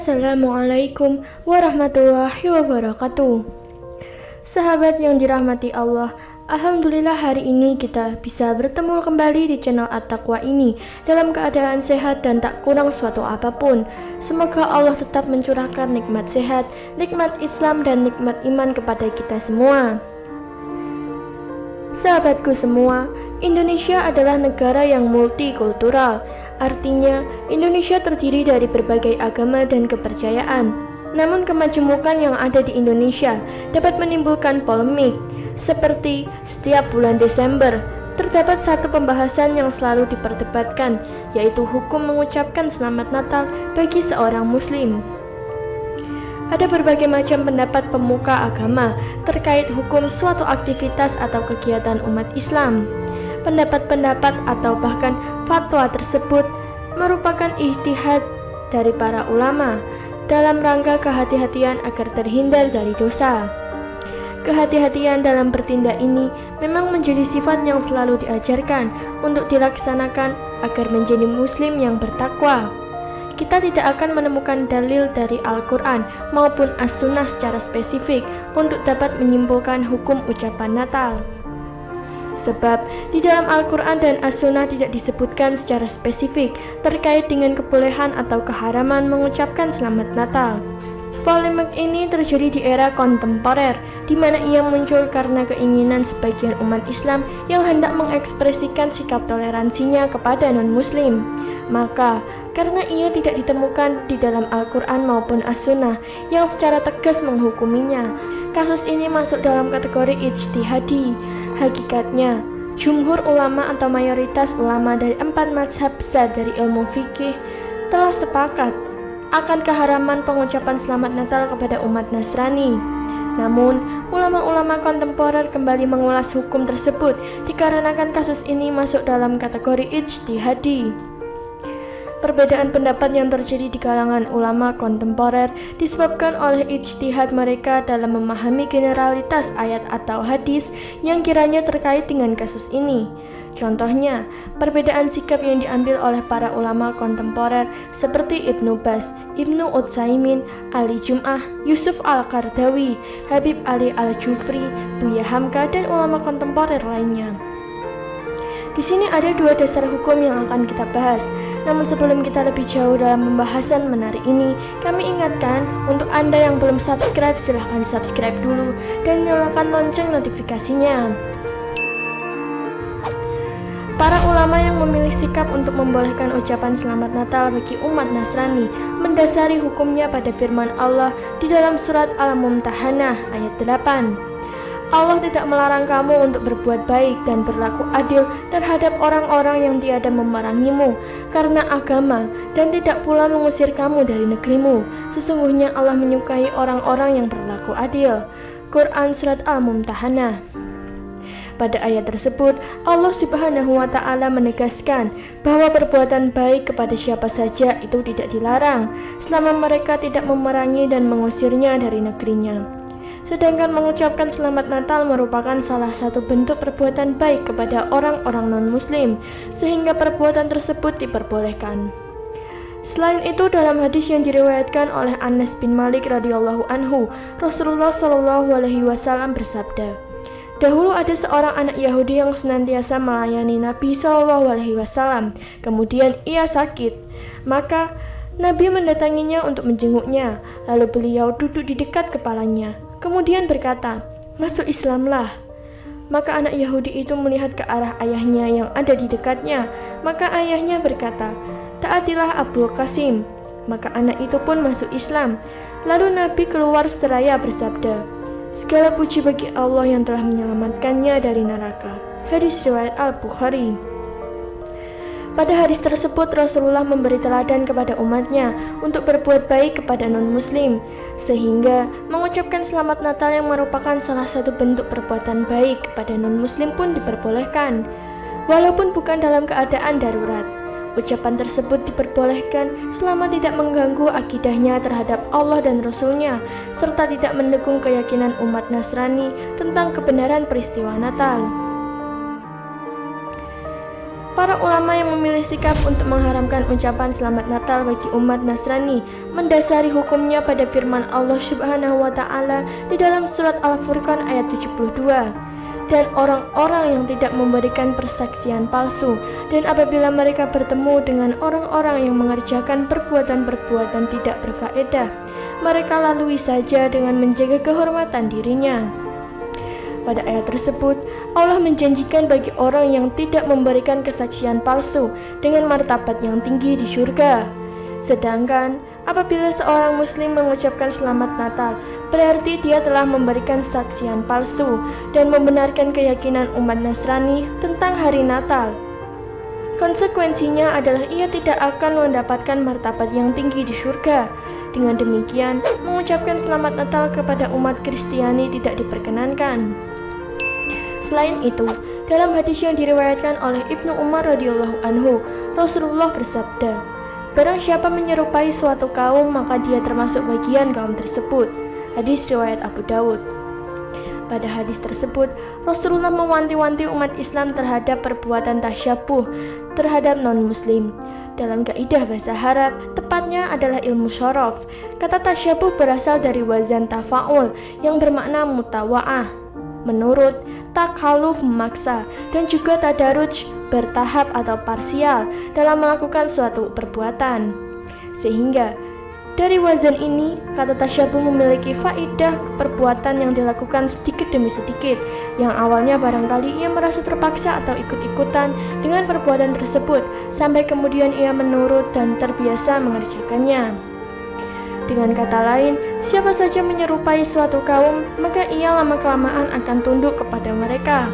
Assalamualaikum warahmatullahi wabarakatuh. Sahabat yang dirahmati Allah, Alhamdulillah hari ini kita bisa bertemu kembali di channel At-Taqwa ini dalam keadaan sehat dan tak kurang suatu apapun. Semoga Allah tetap mencurahkan nikmat sehat, nikmat Islam dan nikmat iman kepada kita semua. Sahabatku semua, Indonesia adalah negara yang multikultural. Artinya, Indonesia terdiri dari berbagai agama dan kepercayaan. Namun kemajemukan yang ada di Indonesia dapat menimbulkan polemik. Seperti setiap bulan Desember, terdapat satu pembahasan yang selalu diperdebatkan, yaitu hukum mengucapkan Selamat Natal bagi seorang Muslim. Ada berbagai macam pendapat pemuka agama terkait hukum suatu aktivitas atau kegiatan umat Islam. Pendapat-pendapat atau bahkan fatwa tersebut merupakan ijtihad dari para ulama dalam rangka kehati-hatian agar terhindar dari dosa. Kehati-hatian dalam bertindak ini memang menjadi sifat yang selalu diajarkan untuk dilaksanakan agar menjadi muslim yang bertakwa. Kita tidak akan menemukan dalil dari Al-Quran maupun As-Sunnah secara spesifik untuk dapat menyimpulkan hukum ucapan Natal. Sebab di dalam Al-Quran dan As-Sunnah tidak disebutkan secara spesifik terkait dengan kebolehan atau keharaman mengucapkan Selamat Natal. Polemik ini terjadi di era kontemporer, di mana ia muncul karena keinginan sebagian umat Islam yang hendak mengekspresikan sikap toleransinya kepada non-Muslim. Maka, karena ia tidak ditemukan di dalam Al-Quran maupun As-Sunnah yang secara tegas menghukuminya, kasus ini masuk dalam kategori ijtihadi. Hakikatnya, jumhur ulama atau mayoritas ulama dari 4 mazhab besar dari ilmu fikih telah sepakat akan keharaman pengucapan Selamat Natal kepada umat Nasrani. Namun, ulama-ulama kontemporer kembali mengulas hukum tersebut dikarenakan kasus ini masuk dalam kategori ijtihadi. Perbedaan pendapat yang terjadi di kalangan ulama kontemporer disebabkan oleh ijtihad mereka dalam memahami generalitas ayat atau hadis yang kiranya terkait dengan kasus ini. Contohnya, perbedaan sikap yang diambil oleh para ulama kontemporer seperti Ibnu Baz, Ibnu Utsaimin, Ali Jum'ah, Yusuf Al-Qardawi, Habib Ali Al-Jufri, Buya Hamka, dan ulama kontemporer lainnya. Di sini ada 2 dasar hukum yang akan kita bahas. Namun sebelum kita lebih jauh dalam pembahasan menarik ini, kami ingatkan untuk Anda yang belum subscribe, silahkan subscribe dulu dan nyalakan lonceng notifikasinya. Para ulama yang memilih sikap untuk membolehkan ucapan Selamat Natal bagi umat Nasrani mendasari hukumnya pada firman Allah di dalam surat Al-Mumtahanah ayat 8. Allah tidak melarang kamu untuk berbuat baik dan berlaku adil terhadap orang-orang yang tiada memerangimu karena agama dan tidak pula mengusir kamu dari negerimu. Sesungguhnya Allah menyukai orang-orang yang berlaku adil. Quran Surat Al-Mumtahanah. Pada ayat tersebut, Allah Subhanahu wa Ta'ala menegaskan bahwa perbuatan baik kepada siapa saja itu tidak dilarang selama mereka tidak memerangi dan mengusirnya dari negerinya. Sedangkan mengucapkan Selamat Natal merupakan salah satu bentuk perbuatan baik kepada orang-orang non-muslim, sehingga perbuatan tersebut diperbolehkan. Selain itu, dalam hadis yang diriwayatkan oleh Anas bin Malik radhiyallahu anhu, Rasulullah shallallahu alaihi wasallam bersabda, "Dahulu ada seorang anak Yahudi yang senantiasa melayani Nabi shallallahu alaihi wasallam. Kemudian ia sakit, maka Nabi mendatanginya untuk menjenguknya. Lalu beliau duduk di dekat kepalanya. Kemudian berkata, 'Masuk Islamlah.' Maka anak Yahudi itu melihat ke arah ayahnya yang ada di dekatnya. Maka ayahnya berkata, 'Taatilah Abul Qasim.' Maka anak itu pun masuk Islam. Lalu Nabi keluar seraya bersabda, 'Segala puji bagi Allah yang telah menyelamatkannya dari neraka.' Hadis riwayat Al-Bukhari. Pada hadis tersebut, Rasulullah memberi teladan kepada umatnya untuk berbuat baik kepada non-muslim, sehingga mengucapkan Selamat Natal yang merupakan salah satu bentuk perbuatan baik kepada non-muslim pun diperbolehkan, walaupun bukan dalam keadaan darurat. Ucapan tersebut diperbolehkan selama tidak mengganggu akidahnya terhadap Allah dan Rasul-Nya, serta tidak mendukung keyakinan umat Nasrani tentang kebenaran peristiwa Natal. Para ulama yang memilih sikap untuk mengharamkan ucapan Selamat Natal bagi umat Nasrani mendasari hukumnya pada firman Allah Subhanahu wa Ta'ala di dalam surat Al-Furqan ayat 72. Dan orang-orang yang tidak memberikan persaksian palsu, dan apabila mereka bertemu dengan orang-orang yang mengerjakan perbuatan-perbuatan tidak berfaedah, mereka lalui saja dengan menjaga kehormatan dirinya. Pada ayat tersebut, Allah menjanjikan bagi orang yang tidak memberikan kesaksian palsu dengan martabat yang tinggi di surga. Sedangkan apabila seorang muslim mengucapkan Selamat Natal, berarti dia telah memberikan saksian palsu dan membenarkan keyakinan umat Nasrani tentang hari Natal. Konsekuensinya adalah ia tidak akan mendapatkan martabat yang tinggi di surga. Dengan demikian, mengucapkan Selamat Natal kepada umat Kristiani tidak diperkenankan. Selain itu, dalam hadis yang diriwayatkan oleh Ibnu Umar radhiyallahu anhu, Rasulullah bersabda, "Barang siapa menyerupai suatu kaum, maka dia termasuk bagian kaum tersebut." Hadis riwayat Abu Dawud. Pada hadis tersebut, Rasulullah mewanti-wanti umat Islam terhadap perbuatan tasyabuh terhadap non-muslim. Dalam kaidah bahasa Arab, tepatnya adalah ilmu syaraf. Kata tasyabuh berasal dari wazan tafa'ul yang bermakna mutawa'ah, menurut, takaluf memaksa, dan juga tadaruj bertahap atau parsial dalam melakukan suatu perbuatan. Sehingga dari wazan ini, kata tasyabuh memiliki faidah perbuatan yang dilakukan sedikit demi sedikit, yang awalnya barangkali ia merasa terpaksa atau ikut-ikutan dengan perbuatan tersebut, sampai kemudian ia menurut dan terbiasa mengerjakannya. Dengan kata lain, siapa saja menyerupai suatu kaum, maka ia lama-kelamaan akan tunduk kepada mereka.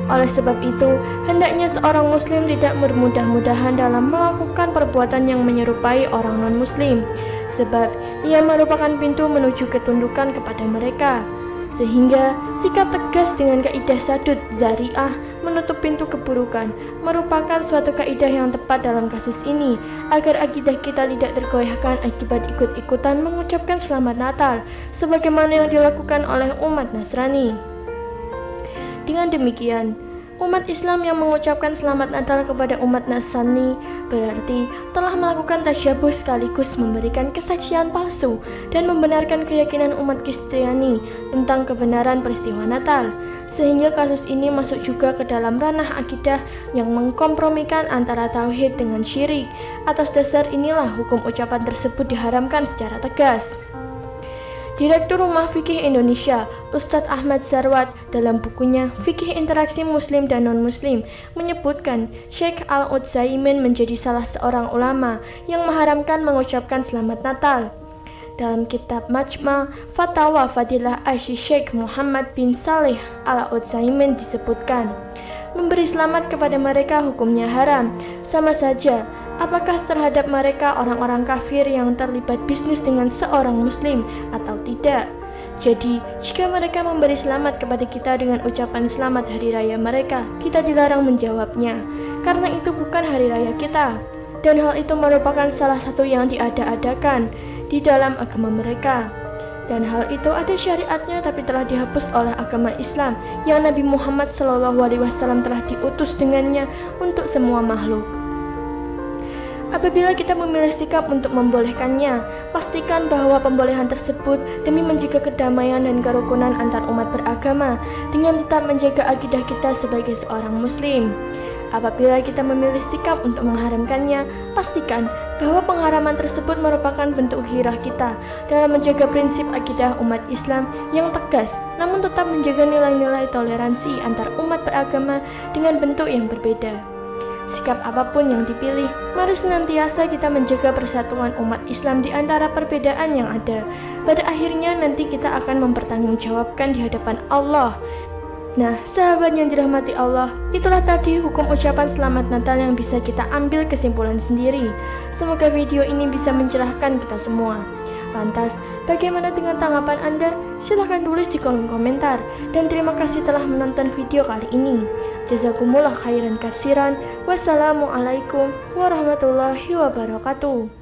Oleh sebab itu, hendaknya seorang muslim tidak bermudah-mudahan dalam melakukan perbuatan yang menyerupai orang non-muslim, sebab ia merupakan pintu menuju ketundukan kepada mereka. Sehingga sikap tegas dengan kaidah sadud zari'ah menutup pintu keburukan merupakan suatu kaidah yang tepat dalam kasus ini, agar akidah kita tidak tergoyahkan akibat ikut-ikutan mengucapkan Selamat Natal sebagaimana yang dilakukan oleh umat Nasrani. Dengan demikian, umat Islam yang mengucapkan Selamat Natal kepada umat Nasrani berarti telah melakukan tasyabuh sekaligus memberikan kesaksian palsu dan membenarkan keyakinan umat Kristiani tentang kebenaran peristiwa Natal, sehingga kasus ini masuk juga ke dalam ranah akidah yang mengkompromikan antara tauhid dengan syirik. Atas dasar inilah hukum ucapan tersebut diharamkan secara tegas. Direktur Rumah Fikih Indonesia, Ustadz Ahmad Sarwat, dalam bukunya Fikih Interaksi Muslim dan Non-Muslim menyebutkan Syekh Al-Utsaimin menjadi salah seorang ulama yang mengharamkan mengucapkan Selamat Natal. Dalam kitab Majma' Fatawa Fadilah Syekh Muhammad bin Saleh Al-Utsaimin disebutkan, memberi selamat kepada mereka hukumnya haram, sama saja apakah terhadap mereka orang-orang kafir yang terlibat bisnis dengan seorang muslim atau tidak. Jadi, jika mereka memberi selamat kepada kita dengan ucapan selamat hari raya mereka, kita dilarang menjawabnya, karena itu bukan hari raya kita, dan hal itu merupakan salah satu yang diada-adakan di dalam agama mereka. Dan hal itu ada syariatnya tapi telah dihapus oleh agama Islam yang Nabi Muhammad SAW telah diutus dengannya untuk semua makhluk. Apabila kita memilih sikap untuk membolehkannya, pastikan bahwa pembolehan tersebut demi menjaga kedamaian dan kerukunan antar umat beragama dengan tetap menjaga akidah kita sebagai seorang muslim. Apabila kita memilih sikap untuk mengharamkannya, pastikan bahwa pengharaman tersebut merupakan bentuk ghirah kita dalam menjaga prinsip akidah umat Islam yang tegas, namun tetap menjaga nilai-nilai toleransi antar umat beragama dengan bentuk yang berbeda. Sikap apapun yang dipilih, mari senantiasa kita menjaga persatuan umat Islam di antara perbedaan yang ada. Pada akhirnya nanti kita akan mempertanggungjawabkan di hadapan Allah. Nah, sahabat yang dirahmati Allah, itulah tadi hukum ucapan Selamat Natal yang bisa kita ambil kesimpulan sendiri. Semoga video ini bisa mencerahkan kita semua. Lantas, bagaimana dengan tanggapan Anda? Silahkan tulis di kolom komentar. Dan terima kasih telah menonton video kali ini. Jazakumullah khairan katsiran. Wassalamualaikum warahmatullahi wabarakatuh.